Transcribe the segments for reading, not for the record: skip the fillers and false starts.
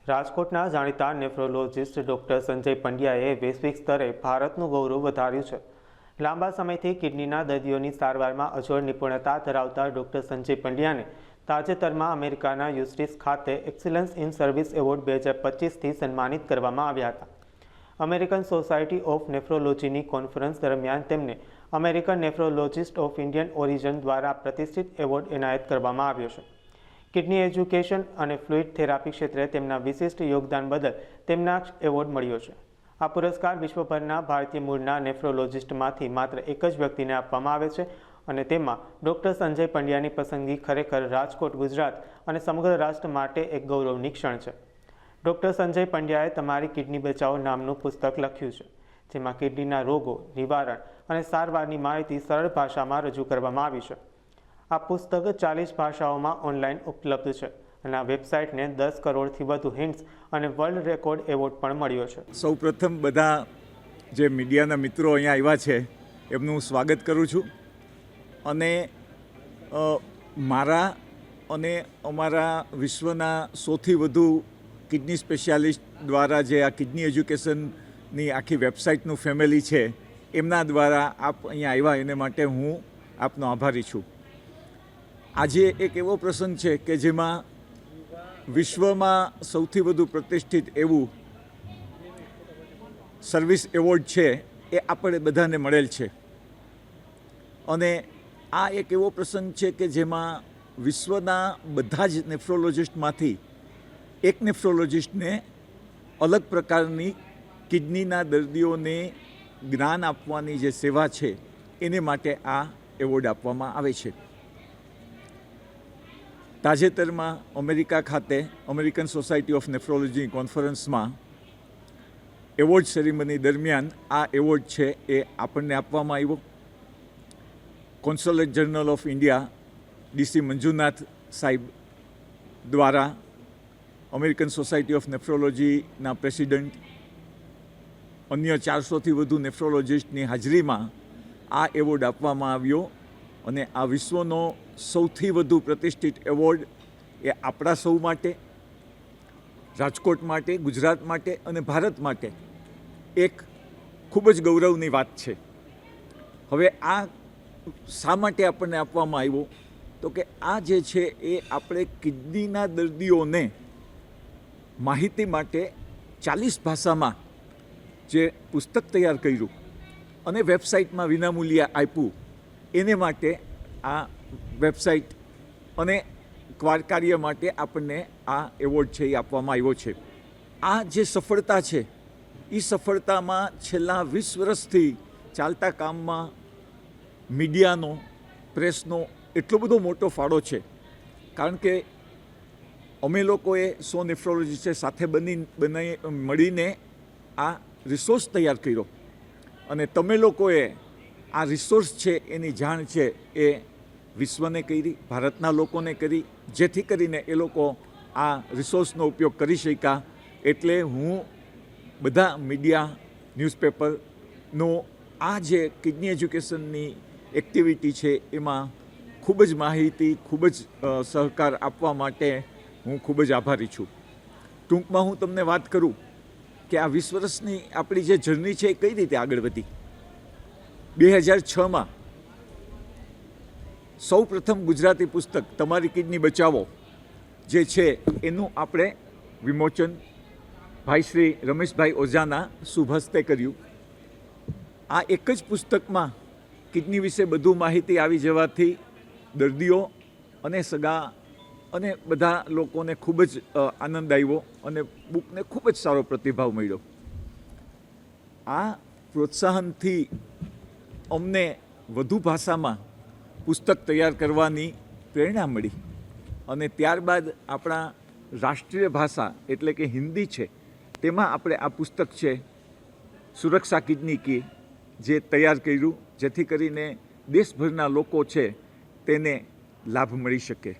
રાજકોટના જાણીતા nephrologist doctor Sanjay પંડ્યાએ વૈશ્વિક સ્તરે ભારતનું ગૌરવ વધાર્યું છે. લાંબા સમયથી કિડનીના દર્દીઓની સારવારમાં અજોડ નિપુણતા ધરાવતા ડોક્ટર સંજય પંડ્યાને તાજેતરમાં અમેરિકાના યુસ્ટિસ ખાતે એક્સિલન્સ ઇન સર્વિસ એવોર્ડ 2025થી સન્માનિત કરવામાં આવ્યા હતા. અમેરિકન સોસાયટી ઓફ નેફ્રોલોજીની કોન્ફરન્સ દરમિયાન તેમને American nephrologist of Indian origin દ્વારા પ્રતિષ્ઠિત એવોર્ડ એનાયત કરવામાં આવ્યો છે. કિડની એજ્યુકેશન અને ફ્લુઇડ થેરાપી ક્ષેત્રે તેમના વિશિષ્ટ યોગદાન બદલ તેમના એવોર્ડ મળ્યો છે. આ પુરસ્કાર વિશ્વભરના ભારતીય મૂળના નેફ્રોલોજિસ્ટમાંથી માત્ર એક જ વ્યક્તિને આપવામાં આવે છે અને તેમાં ડૉક્ટર સંજય પંડ્યાની પસંદગી ખરેખર રાજકોટ, ગુજરાત અને સમગ્ર રાષ્ટ્ર માટે એક ગૌરવની ક્ષણ છે. ડૉક્ટર સંજય પંડ્યાએ તમારી કિડની બચાવો નામનું પુસ્તક લખ્યું છે, જેમાં કિડનીના રોગો, નિવારણ અને સારવારની માહિતી સરળ ભાષામાં રજૂ કરવામાં આવી છે. આ પુસ્તક 40 ભાષાઓમાં ઓનલાઈન ઉપલબ્ધ છે અને આ વેબસાઇટને 10 કરોડથી વધુ હિન્ટ્સ અને વર્લ્ડ રેકોર્ડ એવોર્ડ પણ મળ્યો છે. સૌપ્રથમ બધા જે મીડિયાના મિત્રો અહીંયા આવ્યા છે એમનું સ્વાગત કરું છું અને મારા અને અમારા વિશ્વના સૌથી વધુ કિડની સ્પેશિયાલિસ્ટ દ્વારા જે આ કિડની એજ્યુકેશનની આખી વેબસાઇટનું ફેમિલી છે એમના દ્વારા આપ અહીંયા આવ્યા એને માટે હું આપનો આભારી છું. આજે એક એવો પ્રસંગ છે કે જેમાં વિશ્વમાં સૌથી વધુ પ્રતિષ્ઠિત એવું સર્વિસ એવોર્ડ છે એ આપણે બધાને મળેલ છે અને આ એક એવો પ્રસંગ છે કે જેમાં વિશ્વના બધા જ નેફ્રોલોજિસ્ટમાંથી એક નેફ્રોલોજિસ્ટને અલગ પ્રકારની કિડનીના દર્દીઓને જ્ઞાન આપવાની જે સેવા છે એને માટે આ એવોર્ડ આપવામાં આવે છે. તાજેતરમાં અમેરિકા ખાતે અમેરિકન સોસાયટી ઓફ નેફ્રોલોજી કોન્ફરન્સમાં એવોર્ડ સેરેમની દરમિયાન આ એવોર્ડ છે એ આપણને આપવામાં આવ્યો. Consulate general of India DC Manjunath સાહેબ દ્વારા અમેરિકન સોસાયટી ઓફ નેફ્રોલોજીના પ્રેસિડન્ટ, અન્ય 400થી વધુ નેફ્રોલોજિસ્ટની હાજરીમાં આ એવોર્ડ આપવામાં આવ્યો અને આ વિશ્વનો સૌથી વધુ પ્રતિષ્ઠિત એવોર્ડ એ આપણા સૌ માટે, રાજકોટ માટે, ગુજરાત માટે અને ભારત માટે એક ખૂબ જ ગૌરવની વાત છે. હવે આ શા માટે આપણને આપવામાં આવ્યો તો કે આ જે છે એ આપણે કિડનીના દર્દીઓને માહિતી માટે 40 ભાષામાં જે પુસ્તક તૈયાર કર્યું અને વેબસાઇટમાં વિનામૂલ્યે આપ્યું એને માટે આ વેબસાઇટ અને કાર્ય માટે આપણને આ એવોર્ડ છે એ આપવામાં આવ્યો છે. આ જે સફળતા છે એ સફળતામાં છેલ્લા 20 વર્ષથી ચાલતા કામમાં મીડિયાનો, પ્રેસનો એટલો બધો મોટો ફાળો છે. કારણ કે અમે લોકોએ 100 નેફ્રોલોજીસ્ટે સાથે મળીને આ રિસોર્સ તૈયાર કર્યો અને તમે લોકોએ આ રિસોર્સ છે એની જાણ છે એ વિશ્વને કરી, ભારતના લોકોને કરી, જેથી કરીને એ લોકો આ રિસોર્સનો ઉપયોગ કરી શક્યા. એટલે હું બધા મીડિયા, ન્યૂઝપેપરનો આ જે કિડની એજ્યુકેશનની એક્ટિવિટી છે એમાં ખૂબ જ માહિતી, ખૂબ જ સહકાર આપવા માટે હું ખૂબ જ આભારી છું. ટૂંકમાં હું તમને વાત કરું કે આ 20 વર્ષની આપણી જે જર્ની છે એ કઈ રીતે આગળ વધી. 2006માં સૌ પ્રથમ ગુજરાતી પુસ્તક તમારી કિડની બચાવો જે છે એનું આપણે વિમોચન ભાઈ શ્રી રમેશભાઈ ઓઝાના શુભ હસ્તે કર્યું. આ એક જ પુસ્તકમાં કિડની વિશે બધું માહિતી આવી જવાથી દર્દીઓ અને સગા અને બધા લોકોને ખૂબ જ આનંદ આવ્યો અને બુકને ખૂબ જ સારો પ્રતિભાવ મળ્યો. આ પ્રોત્સાહનથી અમને વધુ ભાષામાં પુસ્તક તૈયાર કરવાની પ્રેરણા મળી અને ત્યારબાદ આપણા રાષ્ટ્રીય ભાષા એટલે કે હિન્દી છે તેમાં આપણે આ પુસ્તક છે સુરક્ષા કિડની કી જે તૈયાર કર્યું, જેથી કરીને દેશભરના લોકો છે તેને લાભ મળી શકે.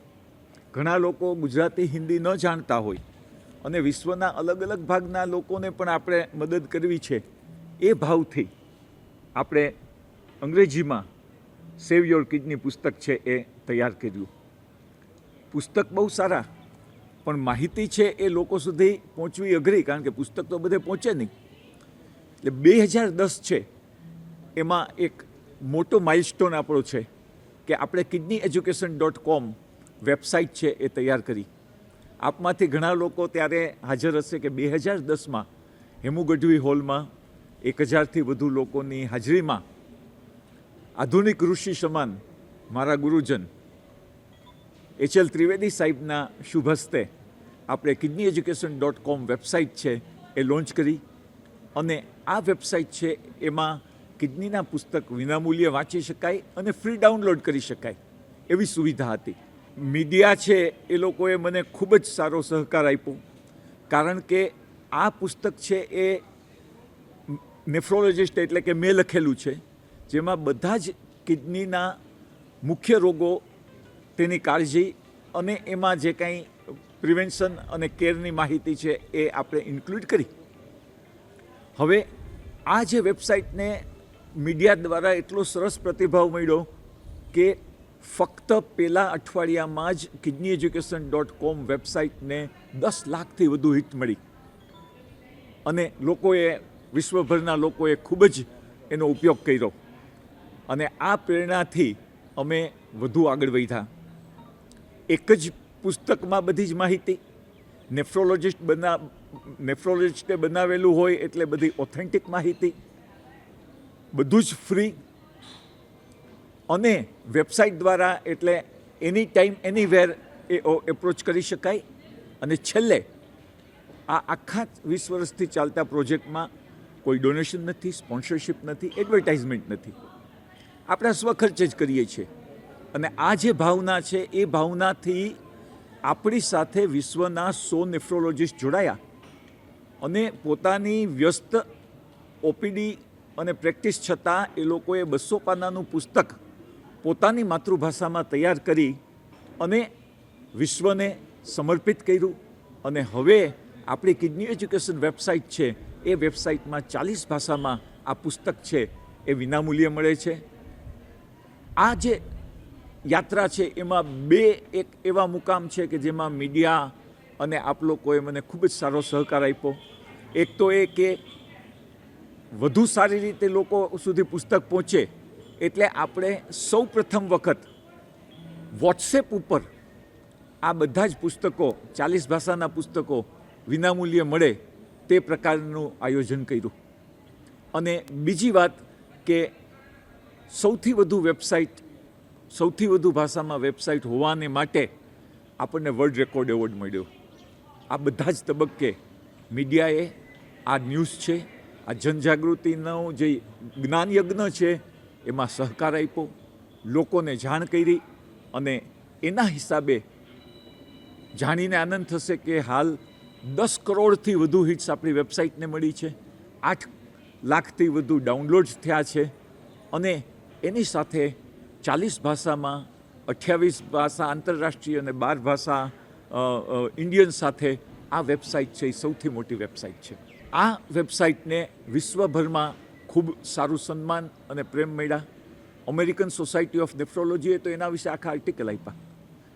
ઘણા લોકો ગુજરાતી, હિન્દી ન જાણતા હોય અને વિશ્વના અલગ અલગ ભાગના લોકોને પણ આપણે મદદ કરવી છે એ ભાવથી આપણે અંગ્રેજીમાં સેવ યોર કિડની પુસ્તક છે એ તૈયાર કર્યું. પુસ્તક બહુ સારા પણ માહિતી છે એ લોકો સુધી પહોંચવી અઘરી, કારણ કે પુસ્તક તો બધે પહોંચે નહીં. એટલે 2010 છે એમાં એક મોટો માઇલસ્ટોન આપણો છે કે આપણે kidneyeducation.com વેબસાઇટ છે એ તૈયાર કરી. આપમાંથી ઘણા લોકો ત્યારે હાજર હશે કે 2010માં હેમુ ગઢવી હોલમાં 1000થી વધુ લોકોની હાજરીમાં આધુનિક ઋષિ સમાન મારા ગુરુજન HL ત્રિવેદી સાહેબના શુભ હસ્તે આપણે kidneyeducation.com વેબસાઇટ છે એ લોન્ચ કરી. અને આ વેબસાઇટ છે એમાં કિડનીના પુસ્તક વિનામૂલ્યે વાંચી શકાય અને ફ્રી ડાઉનલોડ કરી શકાય એવી સુવિધા હતી. મીડિયા છે એ લોકોએ મને ખૂબ જ સારો સહકાર આપ્યો, કારણ કે આ પુસ્તક છે એ નેફ્રોલોજિસ્ટ એટલે કે મેં લખેલું છે, જેમાં બધા જ કિડનીના મુખ્ય રોગો, તેની કાળજી અને એમાં જે કાંઈ પ્રિવેન્શન અને કેરની માહિતી છે એ આપણે ઇન્ક્લુડ કરી. હવે આ જે વેબસાઇટને મીડિયા દ્વારા એટલો સરસ પ્રતિભાવ મળ્યો કે ફક્ત પહેલા અઠવાડિયામાં જ kidneyeducation.com વેબસાઇટને 10 લાખથી વધુ હિટ મળી અને લોકોએ, વિશ્વભરના લોકોએ ખૂબ જ એનો ઉપયોગ કર્યો. અને આ પ્રેરણાથી અમે વધુ આગળ વધ્યા. એક જ પુસ્તકમાં બધી જ માહિતી, નેફ્રોલોજિસ્ટે બનાવેલું હોય એટલે બધી ઓથેન્ટિક માહિતી, બધું જ ફ્રી, અને વેબસાઇટ દ્વારા એટલે એની ટાઈમ એનીવેર એ એપ્રોચ કરી શકાય. અને છેલ્લે આ આખા 20 વર્ષથી ચાલતા પ્રોજેક્ટમાં કોઈ ડોનેશન નથી, સ્પોન્સરશિપ નથી, એડવર્ટાઇઝમેન્ટ નથી, આપણા સ્વખર્ચે જ કરીએ છીએ. અને આ જે ભાવના છે એ ભાવનાથી આપણી સાથે વિશ્વના 100 નેફ્રોલોજિસ્ટ જોડાયા અને પોતાની વ્યસ્ત ઓપીડી અને પ્રેક્ટિસ છતાં એ લોકોએ 200 પાનાનું પુસ્તક પોતાની માતૃભાષામાં તૈયાર કરી અને વિશ્વને સમર્પિત કર્યું. અને હવે આપણી કિડની એજ્યુકેશન વેબસાઇટ છે એ વેબસાઇટમાં 40 ભાષામાં આ પુસ્તક છે એ વિનામૂલ્યે મળે છે. આ જે યાત્રા છે એમાં એક એવા મુકામ છે કે જેમાં મીડિયા અને આપ લોકોએ મને ખૂબ જ સારો સહકાર આપ્યો. એક તો એ કે વધુ સારી રીતે લોકો સુધી પુસ્તક પહોંચે એટલે આપણે સૌ પ્રથમ વખત વોટ્સએપ ઉપર આ બધા જ પુસ્તકો, 40 ભાષાના પુસ્તકો વિનામૂલ્યે મળે તે પ્રકારનું આયોજન કર્યું. અને બીજી વાત કે સૌથી વધુ વેબસાઇટ, સૌથી વધુ ભાષામાં વેબસાઇટ હોવાને માટે આપણને વર્લ્ડ રેકોર્ડ એવોર્ડ મળ્યો. આ બધા જ તબક્કે મીડિયાએ આ ન્યૂઝ છે, આ જનજાગૃતિનો જે જ્ઞાન યજ્ઞ છે એમાં સહકાર આપ્યો, લોકોને જાણ કરી. અને એના હિસાબે જાણીને આનંદ થશે કે હાલ 10 કરોડથી વધુ હિટ્સ આપણી વેબસાઇટને મળી છે, 8 લાખથી વધુ ડાઉનલોડ્સ થયા છે. અને એની સાથે 40 ભાષામાં 28 ભાષા આંતરરાષ્ટ્રીય અને 12 ભાષા ઇન્ડિયન સાથે આ વેબસાઇટ છે એ સૌથી મોટી વેબસાઇટ છે. આ વેબસાઇટને વિશ્વભરમાં ખૂબ સારું સન્માન અને પ્રેમ મળ્યા. અમેરિકન સોસાયટી ઓફ નેફ્રોલોજીએ તો એના વિશે આખા આર્ટિકલ આપ્યા.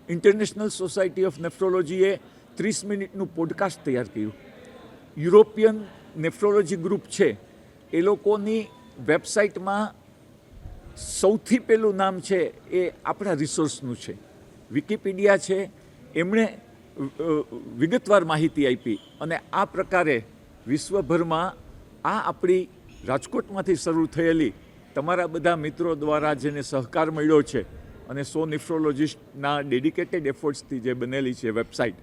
ઇન્ટરનેશનલ સોસાયટી ઓફ નેફ્રોલોજીએ 30 મિનિટનું પોડકાસ્ટ તૈયાર કર્યું. યુરોપિયન નેફ્રોલોજી ગ્રુપ છે એ લોકોની વેબસાઇટમાં સૌથી પહેલું નામ છે એ આપણા રિસોર્સનું છે. વિકિપીડિયા છે, એમણે વિગતવાર માહિતી આપી. અને આ પ્રકારે વિશ્વભરમાં આ આપણી રાજકોટમાંથી શરૂ થયેલી તમારા બધા મિત્રો દ્વારા જેને સહકાર મળ્યો છે અને 100 નેફ્રોલોજિસ્ટના ડેડિકેટેડ એફર્ટ્સથી જે બનેલી છે વેબસાઇટ,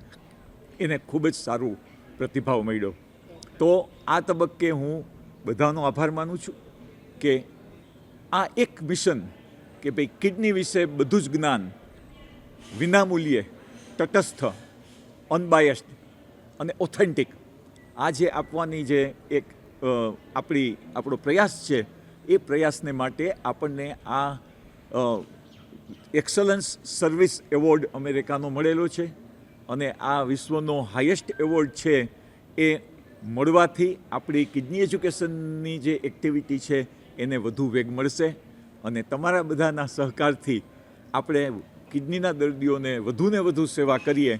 એને ખૂબ જ સારું પ્રતિભાવ મળ્યો. તો આ તબક્કે હું બધાનો આભાર માનું છું કે આ એક મિશન કે ભાઈ કિડની વિશે બધું જ જ્ઞાન વિનામૂલ્યે, તટસ્થ, અનબાયસ્ડ અને ઓથેન્ટિક આ જે આપવાની જે એક આપણો પ્રયાસ છે એ પ્રયાસને માટે આપણને આ એક્સલન્સ સર્વિસ એવોર્ડ અમેરિકાનો મળેલો છે. અને આ વિશ્વનો હાઈએસ્ટ એવોર્ડ છે એ મળવાથી આપણી કિડની એજ્યુકેશનની જે એક્ટિવિટી છે એને વધુ વેગ મળશે. અને તમારા બધાના સહકારથી આપણે કિડનીના દર્દીઓને વધુને વધુ સેવા કરીએ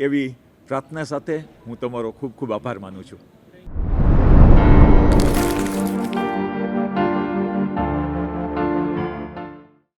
એવી પ્રાર્થના સાથે હું તમારો ખૂબ ખૂબ આભાર માનું છું.